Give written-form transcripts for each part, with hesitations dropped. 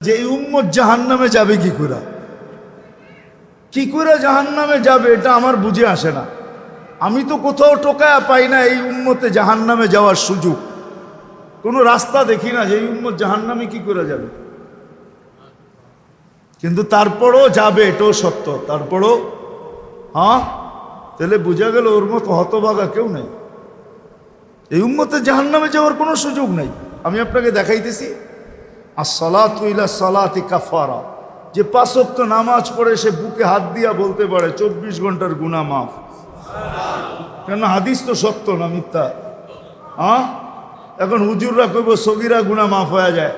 যে এই উম্মত জাহান্নামে যাবে কি করে জাহান্নামে যাবে, এটা আমার বুঝে আসে না। আমি তো কোথাও টোকায়া পাই না এই উম্মতে জাহান্নামে যাওয়ার সুযোগ, কোনো রাস্তা দেখি না যে এই উম্মত জাহান্নামে কি করে যাবে। কিন্তু তারপরও যাবে, এটাও সত্য। তারপরও তাহলে বোঝা গেল ওর মতো হতভাগা কেউ নেই, এই উম্মতে জাহান্নামে যাওয়ার কোনো সুযোগ নেই। আমি আপনাকে দেখাইতেছি, আসসালাতু ইলা সালাতি কাফারা, যে 5 ওয়াক্ত নামাজ পড়ে সে বুকে হাত দিয়া বলতে পারে 24 ঘন্টার গুনাহ মাফ। কেন? হাদিস তো সত্য না মিথ্যা? এখন হুজুররা কইব সগীরা গুনাহ মাফ হয়ে যায়,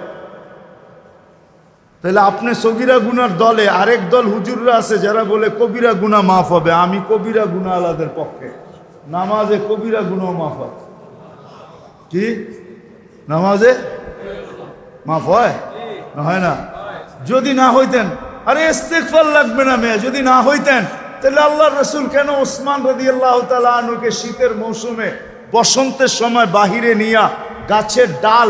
তাহলে আপনি সগীরা গুনার দলে, আরেক দল হুজুররা আছে যারা বলে কবিরা গুনাহ মাফ হবে। আমি কবিরা গুনাহ আলাদের পক্ষে, নামাজে কবিরা গুনাহ মাফ হয়। কি নামাজে মাফ হয়? না হয় না? যদি না হইতেন, আরে ইস্তেগফার লাগবে না মেয়ে, যদি না হইতেন তাহলে আল্লাহর রাসূল কেন ওসমান রাদিয়াল্লাহু তাআলা আনহুকে শীতের মৌসুমে বসন্তের সময় বাহিরে নিয়া গাছের ডাল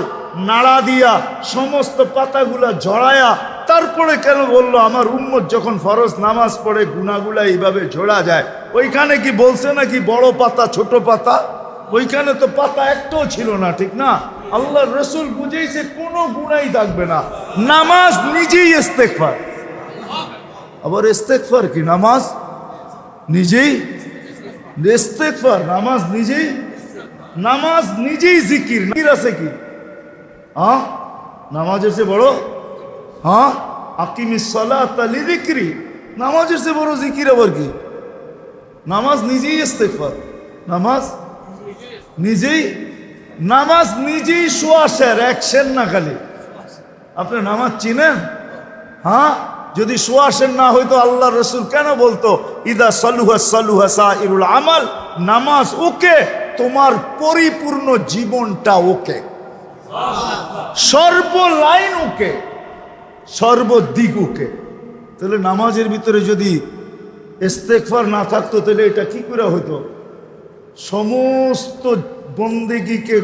নাড়া দিয়া সমস্ত পাতাগুলা ঝরায়া তারপরে কেন বললো আমার উম্মত যখন ফরজ নামাজ পড়ে গুনাহগুলা এইভাবে ঝরা যায়? ওইখানে কি বলছে নাকি বড় পাতা ছোট পাতা? ওইখানে তো পাতা একটাও ছিল না, ঠিক না? আল্লাহর রাসূল বুঝাইছে কোনো গুনাহই থাকবে না, নামাজ নিজেই ইস্তেগফার। আবার ইস্তেগফার কি? নামাজ নিজেই ইস্তেগফার, নামাজ নিজেই জিকির। জিকির আছে কি? নামাজের চেয়ে বড়? আকিমিস সালাতা লিযিকরি, নামাজের চেয়ে বড় জিকির আবার কি? নামাজ নিজেই ইস্তেগফার, নামাজ নিজেই সোয়াশের অ্যাকশন না খালি। আপনি নামাজ চিনেন? যদি সোয়াশের না হইতো আল্লাহর রাসূল কেন বলতো ইদা সালুহা সালুহা সাইরুল আমাল? নামাজ ওকে, তোমার পরিপূর্ণ জীবনটা ওকে, সর্বলাইন ওকে, সর্বদিক ওকে। তাহলে নামাজের ভিতরে যদি ইস্তেগফার না থাকতো তাহলে এটা কি করে হইতো? সমস্ত বন্দেগীকে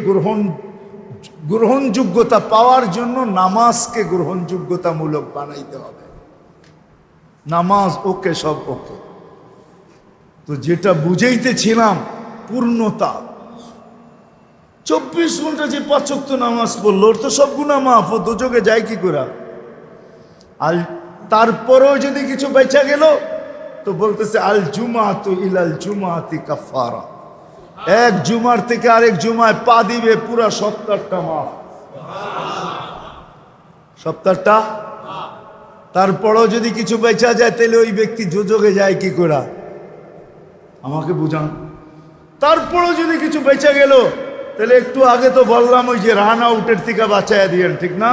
গ্রহণযোগ্যতা পাওয়ার জন্য নামাজকে গ্রহণযোগ্যতামূলক বানাইতে হবে। নামাজ ওকে, সব ওকে। তো যেটা বুঝাইতেছিলাম পূর্ণতা, 24 ঘন্টা যে 5 ওয়াক্ত নামাজ পড়লো ওর তো সব গুনাহ মাফ, ও দোজখে যায় কি করে? আর তারপরেও যদি কিছু বেঁচে গেল তো বলতেছে আল জুমাতু ইলাল জুমাতি কাফারা, এক জুমার থেকে আরেক জুমায় পা দিবে পুরা সপ্তাহটা মাফ, সপ্তাহটা। তারপরেও যদি কিছু বেঁচা যায় তাহলে ওই ব্যক্তি দোজখে যায় কি করে? আমাকে বুঝান। তারপরেও যদি কিছু বেঁচে গেল তাহলে একটু আগে তো বললাম ওই যে রান আউটের থেকে বাঁচাইয়া দিয়েন, ঠিক না?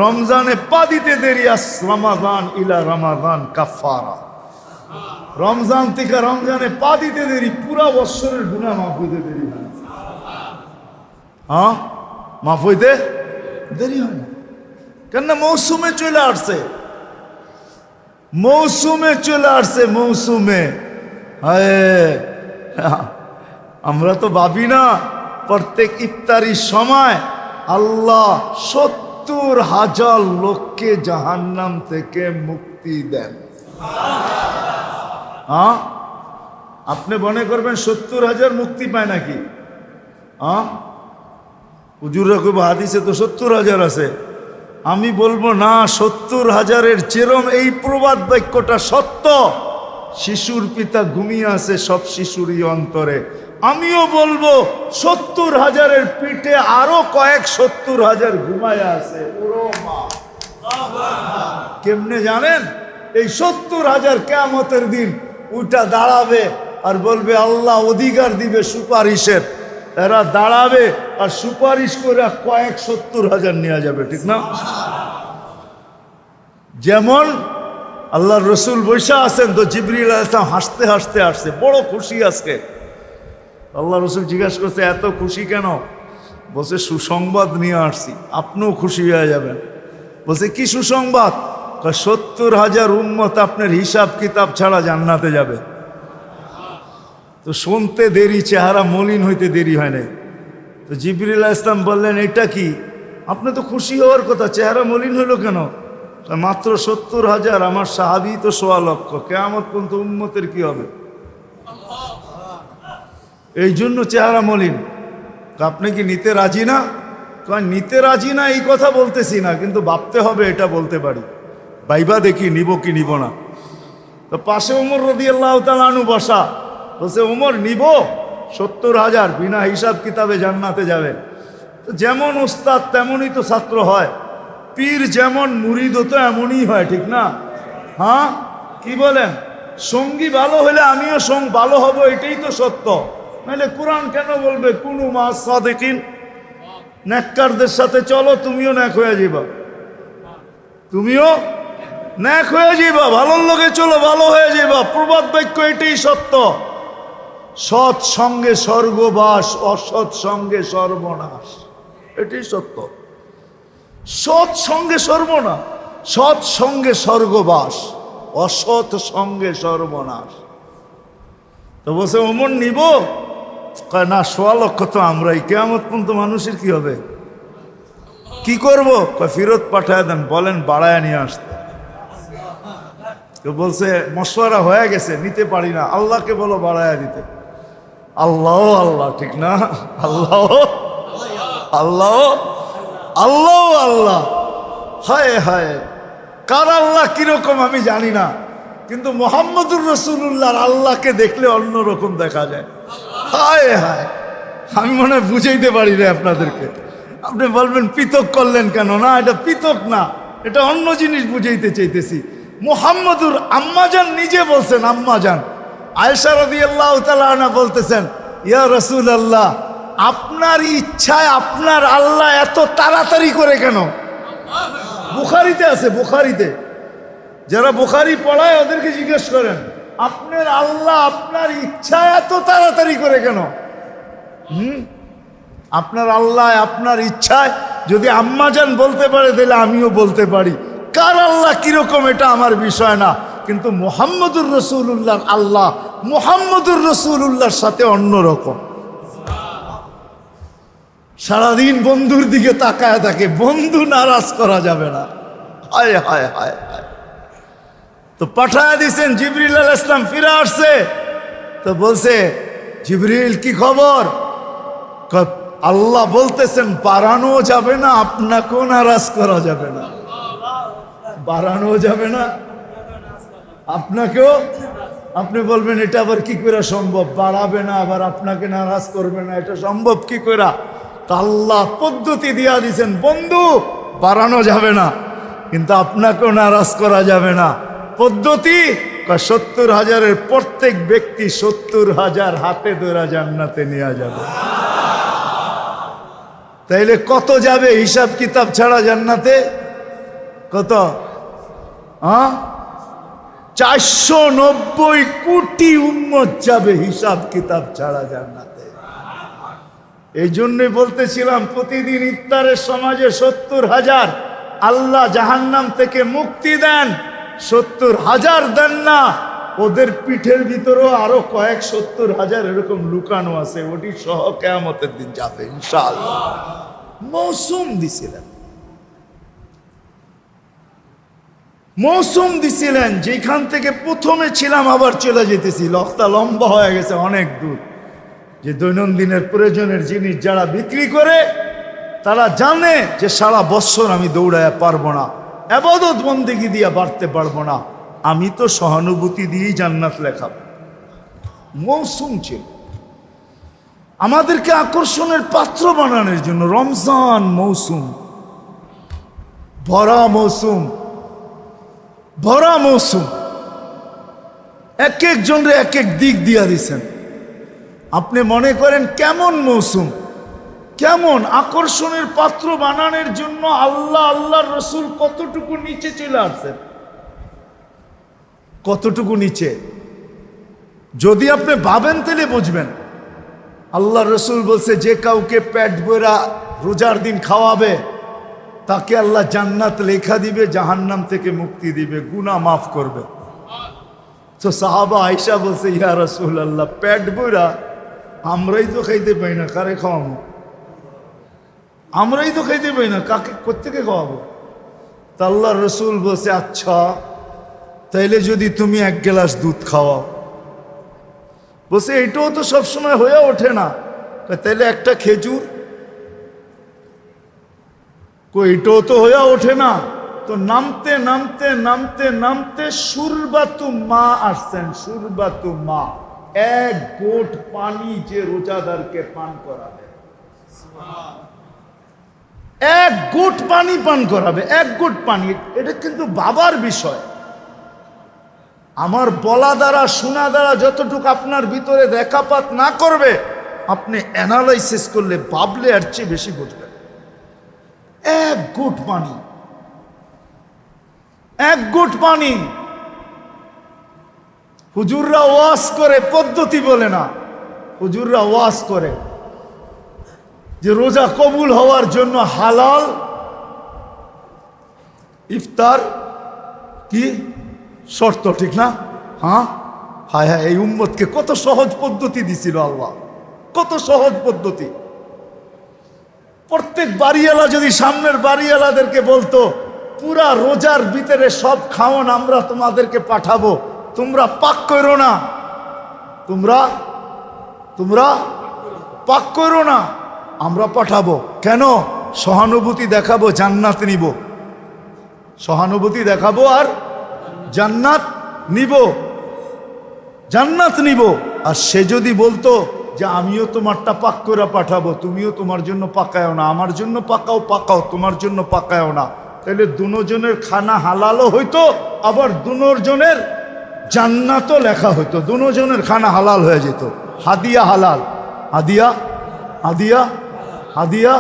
রমজানে পা দিতে দেরি, রমাদান ইলা রমাদান কাফারা, রমজান থেকে রমজানে পা দিতে দেরি, পুরা বৎসরের গুনাহ মাফ হইতে দেরি হয়। মাফ হইতে দেরি হয় না, কেন? মৌসুমে চলে আসছে, মৌসুমে। আমরা তো ভাবি না প্রত্যেক ইফতারির সময় আল্লাহ 70,000 লোককে জাহান্নাম থেকে মুক্তি দেন। আপনি মনে করবেন 70,000 মুক্তি পায় নাকি? হুজুররা কইব হাদিসে তো 70,000 আছে। আমি বলবো না, 70,000-এর চেরম এই প্রবাদ বাক্যটা সত্য। শিশুর পিতা ঘুমিয়ে আছে সব শিশুরই অন্তরে। আমিও বলবো 70,000-এর পিঠে আরো কয়েক 70,000 ঘুমায় আছে। কেমনে জানেন? এই 70,000 কিয়ামতের দিন উঠা দাঁড়াবে আর বলবে আল্লাহ অধিকার দিবে সুপারিশের। এরা দাঁড়াবে আর সুপারিশ করে কয়েক 70,000 নিয়ে যাবে, ঠিক না? যেমন আল্লাহর রাসূল বৈশা আছেন, তো জিবরিল আলাইহিস সালাম হাসতে হাসতে আসছে, বড় খুশি আজকে। আল্লাহ রাসূল জিজ্ঞাসা করছে এত খুশি কেন? বলছে সুসংবাদ নিয়ে আসছি, আপনিও খুশি হয়ে যাবেন। বলছে কি সুসংবাদ? 70,000 উম্মত আপনার হিসাব কিতাব ছাড়া জান্নাতে যাবে। তো শুনতে দেরি, চেহারা মলিন হইতে দেরি হয় নাই। তো জিবরিল আলাইহিস সালাম বললেন এটা কি? আপনি তো খুশি হওয়ার কথা, চেহারা মলিন হইল কেন? মাত্র 70,000, আমার সাহাবী তো 1.25 লক্ষ। কিয়ামত পর্যন্ত উম্মতের কি হবে? এই জন্য চেহারা মলিন। আপনি কি নিতে রাজি না? নিতে রাজি না এই কথা বলতেছি না, কিন্তু ভাবতে হবে এটা বলতে পারি। ভাইবা দেখি নিব কি নিব না। তো পাশে ওমর রাদিয়াল্লাহু তাআলা আনহু বসা, বলছে ওমর নিব 70,000, বিনা হিসাব কিতাবে জান্নাতে যাবে। তো যেমন ওস্তাদ তেমনই তো ছাত্র হয়, পীর যেমন মুরিদও তো এমনই হয়, ঠিক না? হ্যাঁ, কি বলেন? সঙ্গী ভালো হলে আমিও ভালো হব, এটাই তো সত্য। নাহলে কোরআন কেন বলবে কুনু মা সাদিকিন? নেককারদের সাথে চলো, তুমিও নেক হয়ে যাবা, তুমিও নেক হয়ে যাবা। ভালোর লোকে চলো, ভালো হয়ে যাবা। প্রবাদ বাক্য এটাই সত্য। সৎ সঙ্গে স্বর্গবাস, অসৎ সঙ্গে সর্বনাশ, এটাই সত্য। সৎ সঙ্গে সর্বনাশ, সৎ সঙ্গে স্বর্গবাস, অসৎ সঙ্গে সর্বনাশ। তো বলছে ওমর নিব? কয় না, 1.25 লক্ষ তো আমরাই। কিয়ামত পর্যন্ত মানুষের কি হবে? কি করব? কয় ফেরত পাঠায় দেন, বলেন বাড়ায় নিয়ে আসতে। তো বলছে মশওয়ারা হয়ে গেছে, নিতে পারি না, আল্লাহকে বলো বাড়ায় দিতে। আল্লাহ আল্লাহ, ঠিক না? আল্লাহ আল্লাহ আল্লাহ আল্লাহ, হায় হায়। কার আল্লাহ কিরকম আমি জানি না, কিন্তু মুহাম্মদুর রাসূলুল্লাহর আল্লাহকে দেখলে অন্যরকম দেখা যায়। হায় হায়, আমি মনে হয় বুঝাইতে পারি না আপনাদেরকে। আপনি বলবেন পৃথক করলেন কেন? না, এটা পৃথক না, এটা অন্য জিনিস বুঝাইতে চাইতেছি। মুহাম্মদুর আম্মাজান নিজে বলছেন, আম্মাজান আয়েশা রাদিয়াল্লাহু তাআলা আনহা বলতেছেন, ইয়া রাসূলুল্লাহ, আপনার ইচ্ছায় আপনার আল্লাহ এত তাড়াতাড়ি করে কেন? বুখারীতে আছে, বুখারীতে। যারা বুখারী পড়ায় ওদেরকে জিজ্ঞেস করেন, আপনার আল্লাহ আপনার ইচ্ছায় এত তাড়াতাড়ি করে কেন? আপনার আল্লাহ আপনার ইচ্ছায় যদি আম্মাজান বলতে পারে, তাহলে আমিও বলতে পারি। কার আল্লাহ কিরকম এটা আমার বিষয় না, কিন্তু মুহাম্মদুর রাসূলুল্লাহর আল্লাহ মুহাম্মদুর রাসূলুল্লাহর সাথে অন্যরকম। সারাদিন বন্ধুর দিকে তাকায় থাকে, বন্ধু নারাজ করা যাবে না। হায় হায় হায় হায়। তো পাঠায় দিছেন, জিবরিল আলাইহিস সালাম ফিরে আসছে। তো বলছে, জিবরিল কি খবর? আল্লাহ বলতেছেন বাড়ানো যাবে না, আপনাকেও নারাজ করা যাবে না। বাড়ানো যাবে না, আপনাকেও। আপনি বলবেন এটা আবার কি করে সম্ভব? বাড়াবে না আবার আপনাকে নারাজ করবে না, এটা সম্ভব কি করে? আল্লাহ পদ্ধতি দিয়া দিছেন, বন্ধু বাড়ানো যাবে না, কিন্তু আপনাকেও নারাজ করা যাবে না। পদ্ধতি 70,000-এর প্রত্যেক ব্যক্তি 70,000 হাতে ধরে জান্নাতে নিয়ে যাবে। তাইলে কত যাবে হিসাব কিতাব ছাড়া জান্নাতে? কত? 490 কোটি উম্মত যাবে হিসাব কিতাব ছাড়া জান্নাতে। এই জন্যই বলতেছিলাম, প্রতিদিন ইফতারের সমাজে 70,000 আল্লাহ জাহান্নাম থেকে মুক্তি দেন। 70,000 দেন না, ওদের পিঠের ভিতরেও আরো কয়েক 70,000 এরকম লুকানো আছে, ওটি সহ কিয়ামতের দিন যাবে ইনশাআল্লাহ। মৌসুম দিছিলেন, মৌসুম দিছিলেন, যেখান থেকে প্রথমে ছিলাম আবার চলে যেতেছি। লক্তা লম্বা হয়ে গেছে অনেক দূর। যে দৈনন্দিনের প্রয়োজনের জিনিস যারা বিক্রি করে, তারা জানে যে সারা বছর আমি দৌড়ায় পারবো না, ইবাদত বন্দেগী দিয়ে বাড়তে পারবো না, আমি তো সহানুভূতি দিয়েই জান্নাত লেখা। মৌসুম ছিল আমাদেরকে আকর্ষণের পাত্র বানানোর জন্য। রমজান মৌসুম, ভরা মৌসুম, ভরা মৌসুম। এক একজনরে এক এক দিক দিয়া দিছেন। আপনি মনে করেন কেমন মৌসুম, কেমন আকর্ষণের পাত্র বানানোর জন্য আল্লাহ আল্লাহর রসুল কতটুকু নিচে চলে আসছেন, কতটুকু নিচে। যদি আপনি ভাবেন তাহলে বুঝবেন। আল্লাহ রসুল বলছে, যে কাউকে পেট ভরা রোজার দিন খাওয়াবে তাকে আল্লাহ জান্নাত লেখা দিবে, জাহান্নাম থেকে মুক্তি দিবে, গুনাহ মাফ করবে। তো সাহাবা আয়েশা বলছে, ইয়া রাসূলুল্লাহ, পেট ভরা আমরাই তো খাইতে পাই না, কারে খাওয়াবো? আমরাই তো খাইতে পাই না, কাকে কোত্থেকে খাওয়াবো? তা আল্লাহ রসুল বলছে, আচ্ছা তাইলে যদি তুমি 1 গ্লাস দুধ খাওয়াও। বলছে এটাও তো সবসময় হয়ে ওঠে না। তাইলে একটা খেজুর। এটাও তো হয়ে ওঠে না। তো নামতে নামতে নামতে নামতে সুরবাতু মা আসছেন। সুরবাতু মা, 1 গোট পানি যে রোজাদারকে পান করাবে, 1 গোট পানি পান করাবে, 1 গোট পানি। এটা কিন্তু বাবার বিষয়। আমার বলা দ্বারা শোনা দ্বারা যতটুকু আপনার ভিতরে রেখাপাত না করবে, আপনি অ্যানালাইসিস করলে ভাবলে এর চেয়ে বেশি বুঝবেন। 1 গোট পানি, 1 গোট পানি। হুজুররা ওয়াজ করে, পদ্ধতি বলে না, হুজুররা ওয়াজ করে যে রোজা কবুল হওয়ার জন্য হালাল ইফতার কি শর্ত, ঠিক না? হ্যাঁ, হায় হায়, এই উম্মতকে কত সহজ পদ্ধতি দিছিল আল্লাহ, কত সহজ পদ্ধতি। প্রত্যেক বাড়িওয়ালা যদি সামনের বাড়িওয়ালাদেরকে বলতো, পুরা রোজার ভিতরে সব খাওয়ান আমরা তোমাদেরকে পাঠাবো, তোমরা পাক করো না, তোমরা পাক করো না, আমরা পাঠাবো। কেন? সহানুভূতি দেখাবো, জান্নাত নিব। সহানুভূতি দেখাবো আর জান্নাত নিব, জান্নাত নিব। আর সে যদি বলতো যে আমিও তোমারটা পাক করে পাঠাবো, তুমিও তোমার জন্য পাকায়ও না, আমার জন্য পাকাও, পাকাও তোমার জন্য পাকায়ও না, তাহলে দুজনের খানা হালালও হইতো, আবার দুজনের জান্নাতও লেখা হইতো, দুজনের খানা হালাল হয়ে যেত। হাদিয়া হালাল, হাদিয়া হাদিয়া হাদিয়া।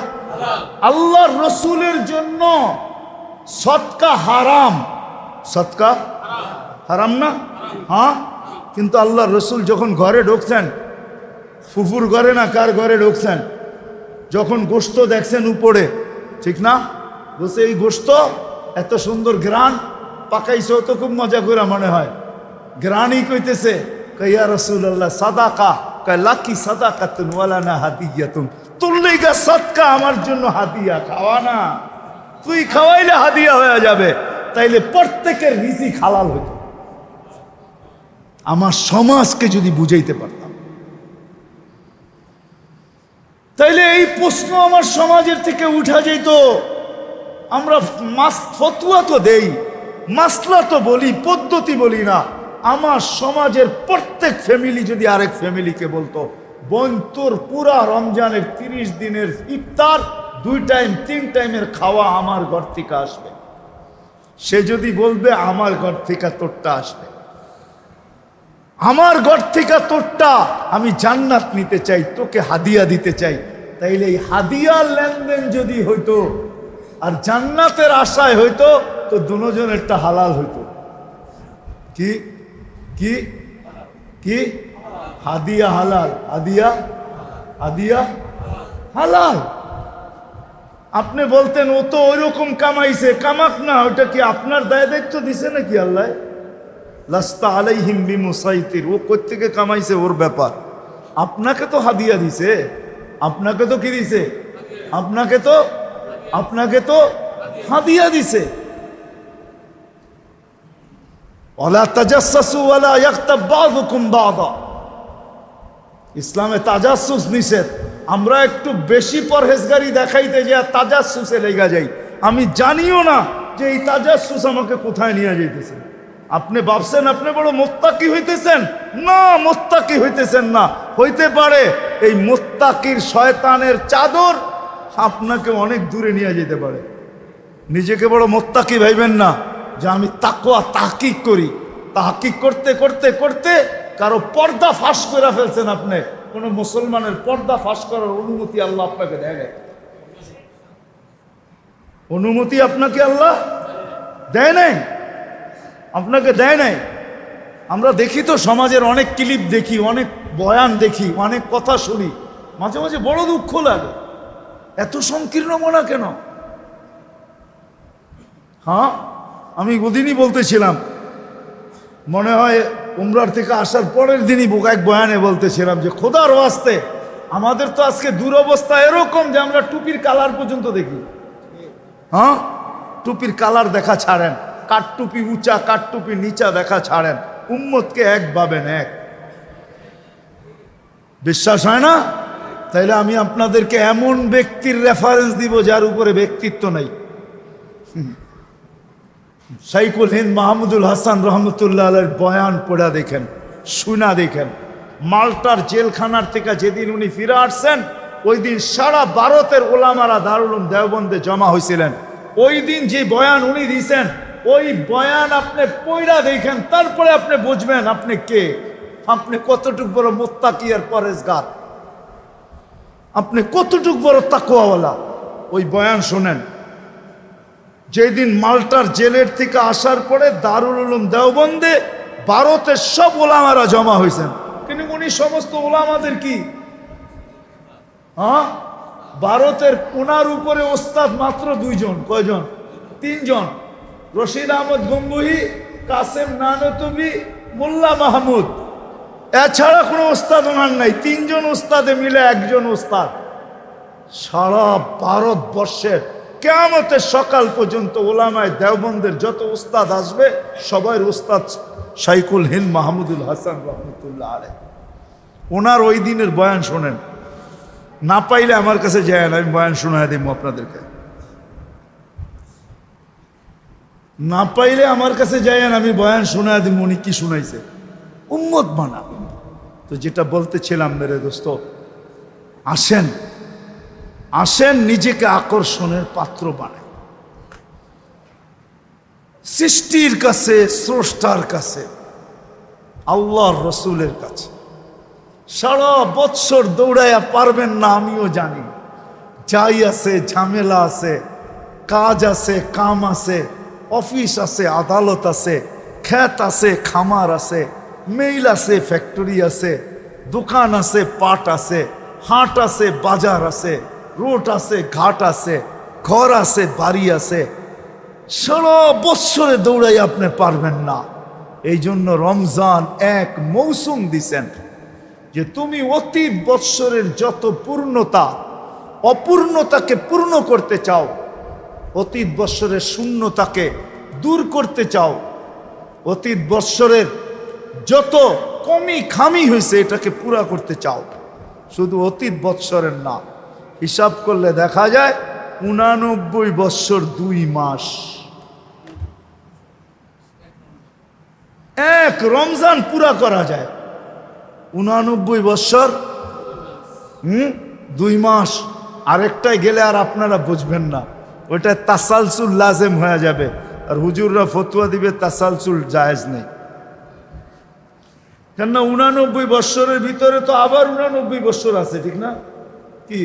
আল্লাহর রসুলের জন্য সদকা হারাম, সদকা হারাম না? হ্যাঁ, কিন্তু আল্লাহর রসুল যখন ঘরে ঢুকছেন, ফুফুর ঘরে না কার ঘরে ঢুকছেন, যখন গোশত দেখছেন উপরে, ঠিক না? বলছে এই গোশত এত সুন্দর গ্রান পাকাইছে, তো খুব মজা করে মনে হয়, গ্রানই কইতেছে, ইয়া রাসূলুল্লাহ সাদাকা, কয় লাকি সাদাকাতুন ওয়ালা না হাদিয়াতুন, তোর লেগা সদকা, আমার জন্য হাদিয়া, খাওয়া না, তুই খাওয়াইলে হাদিয়া হয়ে যাবে। তাইলে প্রত্যেকের রিজিক হালাল হইত। আমার সমাজকে যদি বুঝাইতে পারতাম, তাইলে এই প্রশ্ন আমার সমাজের থেকে উঠা যেত। আমরা ফতুয়া তো দেই, মাসলা তো বলি, পদ্ধতি বলি না। আমার সমাজের প্রত্যেক ফ্যামিলি যদি আরেক ফ্যামিলিকে বলতো, বোন তোর পুরা রমজানের 30 দিনের ইফতার 2 টাইম 3 টাইমের খাওয়া আমার ঘর থেকে আসবে, সে যদি বলবে আমার ঘর থেকে তোরটা আসবে, আমার ঘর থেকে তোরটা, আমি জান্নাত নিতে চাই, তোকে হাদিয়া দিতে চাই, তাইলে এই হাদিয়ার লেনদেন যদি হইতো আর জান্নাতের আশায় হইতো, তো দুজনেরটা হালাল হইতো। কি কি কি? হাদিয়া হালাল, হাদিয়া হাদিয়া হালাল। আপনি বলতেন ও তো ওইরকম কামাইছে, কামাক না, ওটা কি আপনার দায় দায়িত্ব দিছে নাকি আল্লাহ? লাস্তা আলাইহিম বিমুসাইতির, ও কোত্থেকে কামাইছে ওর ব্যাপার। আপনাকে তো হাদিয়া দিছে, আপনাকে তো কি দিছে? আপনাকে তো হাদিয়া দিছে। ওয়ালা তাজাসসু ওয়ালা ইয়াগতাব বাযুকুম বাযা, ইসলামে তাজাসসুস নিষেধ। আমরা একটু বেশি পরহেজগারি দেখাইতে যে তাজাসসুসে লেগে যাই, আমি জানিও না যে এই তাজাসসুস আমাকে কোথায় নিয়ে যাইতেছে। আপনি ভাবছেন আপনি বড় মুত্তাকি হইতেছেন, না, মুত্তাকি হইতেছেন না। হইতে পারে এই মুত্তাকির শয়তানের চাদর আপনাকে অনেক দূরে নিয়ে যেতে পারে। নিজেকে বড় মুত্তাকি ভাইবেন না যে আমি তাকওয়া তাহকিক করি। তাহকিক করতে করতে করতে কারো পর্দা ফাঁস করে ফেলছেন আপনি। কোনো মুসলমানের পর্দা ফাঁস করার অনুমতি আল্লাহ আপনাকে দেয় নাই, অনুমতি আপনাকে আল্লাহ দেয় নাই, আপনাকে দেয় নাই। আমরা দেখি তো সমাজের অনেক ক্লিপ দেখি, অনেক বয়ান দেখি, অনেক কথা শুনি, মাঝে মাঝে বড় দুঃখ লাগে, এত সংকীর্ণ মনা কেন? হ্যাঁ, আমি ওদিনই বলতেছিলাম, মনে হয় উমরার থেকে আসার পরের দিনই এক বয়ানে বলতেছিলাম যে খোদার ওয়াস্তে আমাদের তো আজকে দুরবস্থা এরকম যে আমরা টুপির কালার পর্যন্ত দেখি। হ্যাঁ, টুপির কালার দেখা ছাড়েন, কাঠটুপি উঁচা কাঠটুপি নিচা দেখা ছাড়েন, উম্মতকে এক ভাবেন এক। বিশ্বাস হয় না? তাইলে আমি আপনাদেরকে এমন ব্যক্তির রেফারেন্স দিব যার উপরে ব্যক্তিত্ব নাই। শাইখুল হিন্দ মাহমুদুল হাসান রহমতুল্লাহ আলাইহির বয়ান পড়া দেখেন, শুনা দেখেন। মাল্টার জেলখানার থেকে যেদিন উনি ফিরে আসছেন, ওই দিন সারা ভারতের ওলামারা দারুল উলুম দেওবন্দে জমা হয়েছিলেন। ওই দিন যে বয়ান উনি দিয়েছেন, ওই বয়ান আপনি পড়া দেখেন, তারপরে আপনি বুঝবেন আপনি কে, আপনি কতটুক বড় মুত্তাকি আর পরেজগার, আপনি কতটুক বড় তাকওয়াওয়ালা। ওই বয়ান শোনেন। যেদিন মাল্টার জেলের থেকে আসার পরে দারুল উলুম দেওবন্দে ভারতের সব ওলামারা জমা হয়েছেন, কিন্তু উনি সমস্ত ওলামাদের কি, হ্যাঁ, ভারতের ওনার উপরে ওস্তাদ মাত্র দুইজন। কয়জন? তিনজন। রশিদ আহমদ গঙ্গুহি, কাসেম নানতবি, মোল্লা মাহমুদ। এছাড়া কোনো ওস্তাদ ওনার নাই। তিনজন ওস্তাদে মিলে একজন ওস্তাদ। সারা ভারতবর্ষের কিয়ামতের সকাল পর্যন্ত ওলামায়ে দেওবন্দের যত ওস্তাদ আসবে, সবাই ওস্তাদ শাইখুল হিন্দ মাহমুদুল হাসান রহমতুল্লাহ আলাইহি। ওনার ওই দিনের বয়ান শোনেন। না পাইলে আমার কাছে যায়, আমি বয়ান শোনায় দিব আপনাদেরকে। না পাইলে আমার কাছে যায়, আমি বয়ান শোনায় দিব উনি কি শুনাইছে। উম্মত বানা। তো যেটা বলতেছিলাম মেরে দোস্ত, আসেন আসেন নিজেকে আকর্ষণের পাত্র বানাই, সৃষ্টির কাছে, স্রষ্টার কাছে, আল্লাহর রসুলের কাছে। সারা বৎসর দৌড়াইয়া পারবেন না, আমিও জানি। যাই আছে, ঝামেলা আছে, কাজ আছে, কাম আছে, অফিস আছে, আদালত আছে, ক্ষেত আছে, খামার আছে, মেইল আছে, ফ্যাক্টরি আছে, দোকান আছে, পাট আছে, হাট আছে, বাজার আছে, রোড আছে, ঘাট আছে, ঘর আছে, বাড়ি আছে। সারা বৎসরে দৌড়াই আপনি পারবেন না। এই জন্য রমজান এক মৌসুম দিছেন যে তুমি অতীত বৎসরের যত পূর্ণতা, অপূর্ণতাকে পূর্ণ করতে চাও, অতীত বৎসরের শূন্যতাকে দূর করতে চাও, অতীত বৎসরের যত কমি খামি হয়েছে এটাকে পুরা করতে চাও, শুধু অতীত বৎসরের না। হিসাব করলে দেখা যায় 89 বৎসর 2 মাস। এক রমজান পুরা করা যায় 89 বৎসর 2 মাস। আরেকটাই গেলে আর আপনারা বুঝবেন না, ওইটা তাসালসুল লাজেম হয়ে যাবে। আর হুজুররা ফতোয়া দিবে তাসালসুল জায়েজ নেই। কেননা 89 বৎসরের ভিতরে তো আবার 89 বৎসর আছে, ঠিক না? কি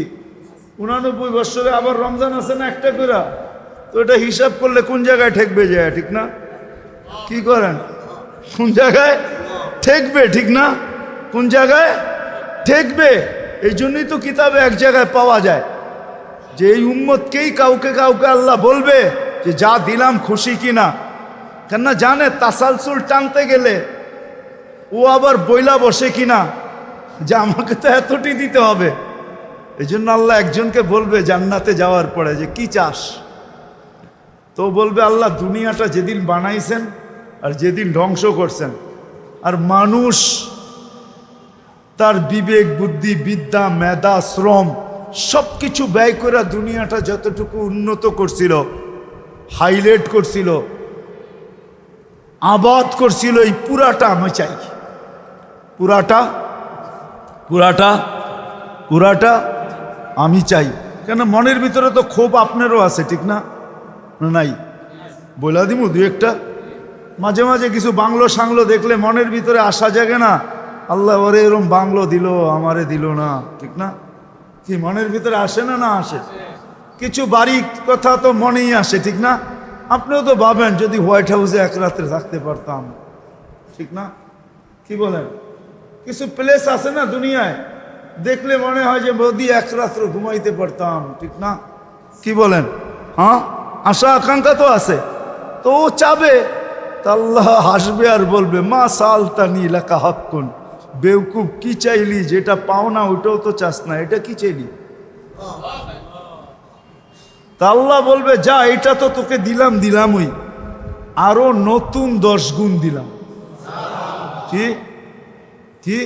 89 বৎসরে আবার রমজান আছে না একটা করে? তো এটা হিসাব করলে কোন জায়গায় ঠেকবে যায়, ঠিক না? কি করেন, কোন জায়গায় ঠেকবে, ঠিক না? কোন জায়গায় ঠেকবে? এই জন্যই তো কিতাবে এক জায়গায় পাওয়া যায় যে এই উম্মতকেই কাউকে কাউকে আল্লাহ বলবে যে যা দিলাম খুশি কিনা। কেননা জানে তাসালসুল টানতে গেলে ও আবার বইলা বসে কিনা যে আমাকে তো এতটি দিতে হবে। এই জন্য আল্লাহ একজনকে বলবে জান্নাতে যাওয়ার পরে যে কি চাস, তো বলবে আল্লাহ দুনিয়াটা যেদিন বানাইছেন আর যেদিন ধ্বংস করছেন, আর মানুষ তার বিবেক, বুদ্ধি, বিদ্যা, মেধা, শ্রম সব কিছু ব্যয় করে দুনিয়াটা যতটুকু উন্নত করছিল, হাইলাইট করছিল, আবাদ করছিল, এই পুরাটা আমি চাই। পুরাটা পুরাটা পুরাটা আমি চাই। কেন মনের ভিতরে তো ক্ষোভ আপনারও আছে, ঠিক না? নাই বলা দিমু দু একটা। মাঝে মাঝে কিছু বাংলো সাংলো দেখলে মনের ভিতরে আসা জাগে না, আল্লাহ ওরে এরম বাংলো দিল আমারে দিল না, ঠিক না? কি মনের ভিতরে আসে না? না আসে? কিছু বাড়ির কথা তো মনেই আসে, ঠিক না? আপনিও তো ভাবেন যদি হোয়াইট হাউসে এক রাত্রে থাকতে পারতাম, ঠিক না? কি বলেন? কিছু প্লেস আছে না দুনিয়ায় দেখলে মনে হয় যে যদি এক রাত্র ঘুমাইতে পারতাম, ঠিক না? কি বলেন? হ্যাঁ, আশা আকাঙ্ক্ষা তো আছে। তো ও চাবে, তা আল্লাহ হাসবে আর বলবে মা সালতানি লাকা হাক্কুন, বেউকুব, কি চাইলি? যেটা পাও না ওটাও তো চাস না, এটা কি চাইলি? তা আল্লাহ বলবে যা, এটা তো তোকে দিলামই, আরো নতুন 10 গুণ দিলাম। কি কি?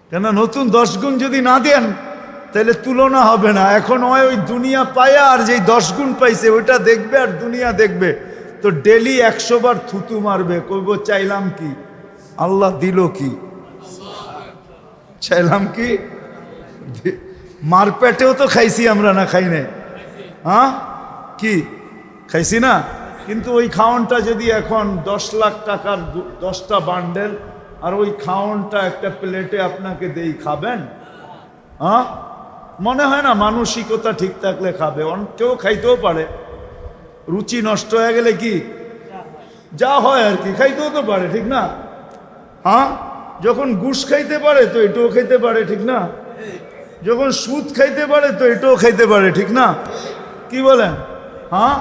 কেন নতুন 10 গুণ যদি না দেন তাহলে তুলনা হবে না। এখন ওই দুনিয়া পায় আর যেই 10 গুণ পাইছে ওইটা দেখবে আর দুনিয়া দেখবে, তো ডেলি 100 বার থুতু মারবে, কইব চাইলাম কি, আল্লাহ দিল কি? চাইলাম কি? মারপেটেও তো খাইছি আমরা, না খাই নাই? হ্যাঁ, কি খাইছি না? কিন্তু ওই খাওয়ানটা যদি এখন 10 লাখ টাকার 10টা বান্ডেল আর ওই খাওয়ানটা একটা প্লেটে আপনাকে দেই, খাবেন? হ্যাঁ, মনে হয় না মানসিকতা ঠিক থাকলে খাবে। কেউ খাইতেও পারে, রুচি নষ্ট হয়ে গেলে কি যা হয় আর কি, খাইতেও তো পারে, ঠিক না? হ্যাঁ, যখন ঘুষ খাইতে পারে তো এটাও খাইতে পারে, ঠিক না? যখন সুদ খাইতে পারে তো এটাও খাইতে পারে, ঠিক না? কি বলেন? হ্যাঁ,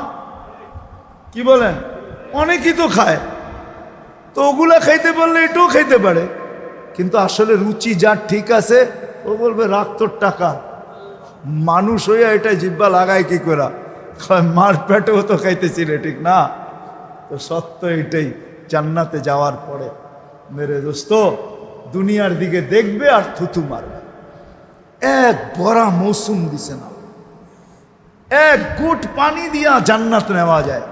কি বলেন? অনেকেই তো খায়, তো ওগুলা খাইতে পারলে এটাও খাইতে পারে। কিন্তু আসলে রুচি যার ঠিক আছে ও বলবে রাখ তোর টাকা। মানুষ হইয়া এটা জিব্বা লাগায় কি করে? মার পেটেও তো খাইতেছিলে, ঠিক না? তো সত্য এটাই, জান্নাতে যাওয়ার পরে মেরে দোস্ত দুনিয়ার দিকে দেখবে আর থুতু মারবে। এক বড়া মৌসুম দিছে না, এক গুট পানি দিয়া জান্নাত নেওয়া যায়,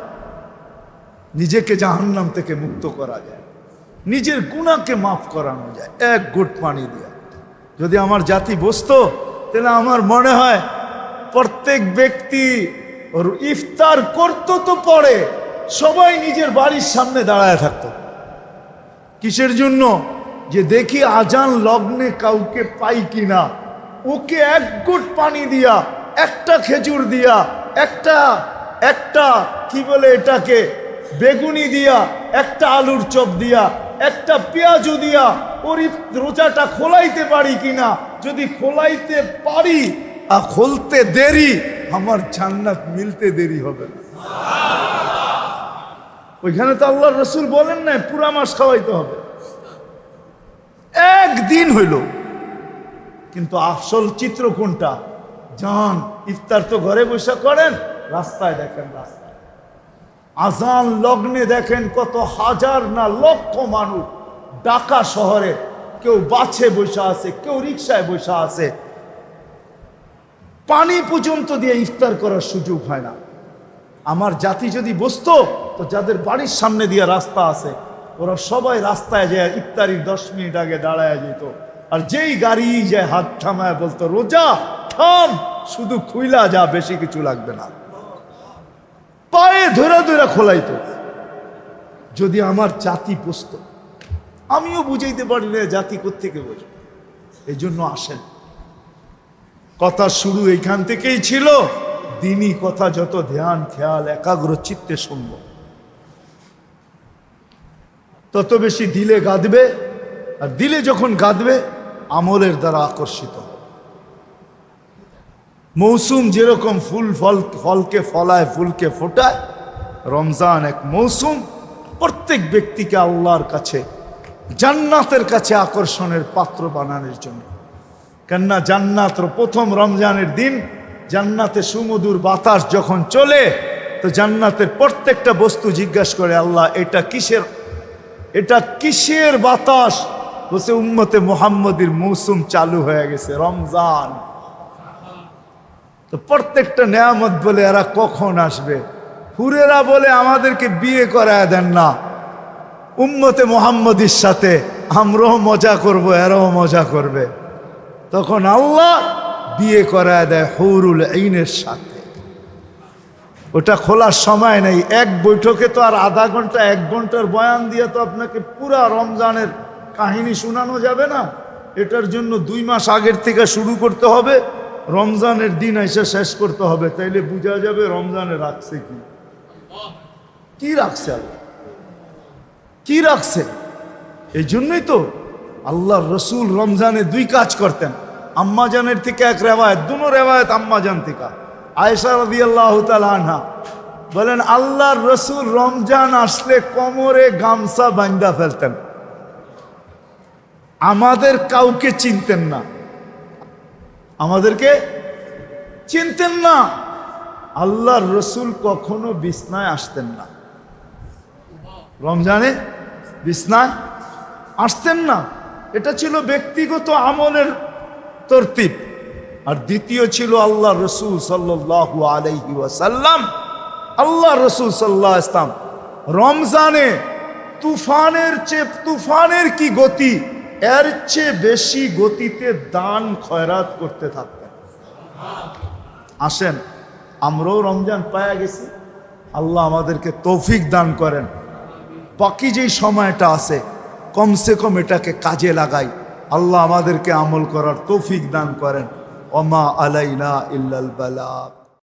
নিজেকে জাহান্নাম থেকে মুক্ত করা যায়, নিজের গুনাহকে মাফ করানো যায় এক গুট পানি দিয়া। যদি আমার জাতি বসতো তাহলে আমার মনে হয় প্রত্যেক ব্যক্তি ইফতার করতো তো পরে সবাই নিজের বাড়ির সামনে দাঁড়ায় থাকতো। কিসের জন্য? যে দেখি আজান লগ্নে কাউকে পাই কিনা, ওকে এক গুট পানি দিয়া, একটা খেজুর দিয়া, একটা কি বলে এটাকে, বেগুনি দিয়া, একটা আলুর চপ দিয়া, একটা পেঁয়াজু দিয়া ওর রোজাটা খোলাইতে পারি কিনা। যদি খোলাইতে পারি আর খুলতে দেরি, আমার জান্নাত মিলতে দেরি হবে না। ওইখানে তো আল্লাহর রাসূল বলেন না পুরা মাস খাওয়াইতে হবে, একদিন হইল। কিন্তু আসল চিত্র কোনটা? জান ইফতার তো ঘরে বসে করেন, রাস্তায় দেখেন, রাস্তায় আজান লগ্নে দেখেন কত হাজার না লক্ষ মানুষ ঢাকা শহরে, কেউ বাসে বসে আছে, কেউ রিক্সায় বসে আছে, পানি পর্যন্ত দিয়ে ইফতার করার সুযোগ হয় না। আমার জাতি যদি বসতো তো যাদের বাড়ির সামনে দিয়ে রাস্তা আছে ওরা সবাই রাস্তায় যায় ইফতারির 10 মিনিট আগে দাঁড়ায় যেত, আর যেই গাড়ি যায় হাত থামায় বলতো রোজা থাম, শুধু খুইলা যা, বেশি কিছু লাগবে না, পায়ে ধরে ধরে খোলাইতো। যদি আমার জাতি বসতো, আমিও বুঝাইতে পারি না জাতি কোত্থেকে বোঝে। এই জন্য আসেন, কথা শুরু এইখান থেকেই ছিল, দিনই কথা যত ধ্যান খেয়াল একাগ্র চিত্তে শুনব তত বেশি দিলে গাঁদবে, আর দিলে যখন গাঁদবে আমলের দ্বারা আকর্ষিত হবে। মৌসুম যেরকম ফলকে ফলায়, ফুলকে ফোটায়, রমজান এক মৌসুম প্রত্যেক ব্যক্তিকে আল্লাহর কাছে, জান্নাতের কাছে আকর্ষণের পাত্র বানানোর জন্য। কেননা জান্নাত প্রথম রমজানের দিন জান্নাতে সুমধুর বাতাস যখন চলে, তো জান্নাতের প্রত্যেকটা বস্তু জিজ্ঞাসা করে আল্লাহ এটা কিসের বাতাস? বলছে উম্মতে মুহাম্মদের মৌসুম চালু হয়ে গেছে, রমজান। তো প্রত্যেকটা নেয়ামত বলে এরা কখন আসবে? হুরেরা বলে আমাদেরকে বিয়ে করায় দেন না, উম্মতে মুহাম্মদের সাথে আমরাও মজা করব, এরাও মজা করবে। তখন আল্লাহ বিয়ে করায় দেয় হুরুল আইনের সাথে। ওটা খোলার সময় নেই, এক বৈঠকে তো আর আধা ঘন্টা 1 ঘন্টার বয়ান দিয়ে তো আপনাকে পুরা রমজানের কাহিনী শোনানো যাবে না। এটার জন্য 2 মাস আগের থেকে শুরু করতে হবে, রমজানের দিন এসে শেষ করতে হবে, তাইলে বোঝা যাবে রমজানে রাখছে কি রাখছে আল্লাহ, কি রাখছে। এই জন্যই তো আল্লাহর রসুল রমজানে 2 কাজ করতেন। আম্মাজানের থেকে এক রেওয়ায়ত, দুনো রেওয়ায়ত আম্মাজান থেকে, আয়েশা রাদিয়াল্লাহু তাআলা আনহা বলেন আল্লাহর রসুল রমজান আসলে কোমরে গামছা বাঁধা ফেলতেন। আমাদের কাউকে চিনতেন না, আমাদেরকে চিনতেন না। আল্লাহর রসুল কখনো বিছনায় আসতেন না, রমজানে বিছনায় আসতেন না। এটা ছিল ব্যক্তিগত আমলের তরতিব। আর দ্বিতীয় ছিল আল্লাহ রসুল সাল্লাল্লাহু আলাইহি ওয়াসাল্লাম, আল্লাহ রসুল সাল্লাল্লাহু আলাইহি ওয়াসাল্লাম রমজানে তুফানের কি গতি, এর চেয়ে বেশি গতিতে দান খয়রাত করতে থাকতেন। আসেন, আমরাও রমজান পায়া গেছি, আল্লাহ আমাদেরকে তৌফিক দান করেন। বাকি যেই সময়টা আছে কমসে কম এটাকে কাজে লাগাই, আল্লাহ আমাদেরকে আমল করার তৌফিক দান করেন। ওমা আলাইনা ইল্লাল বালাগ।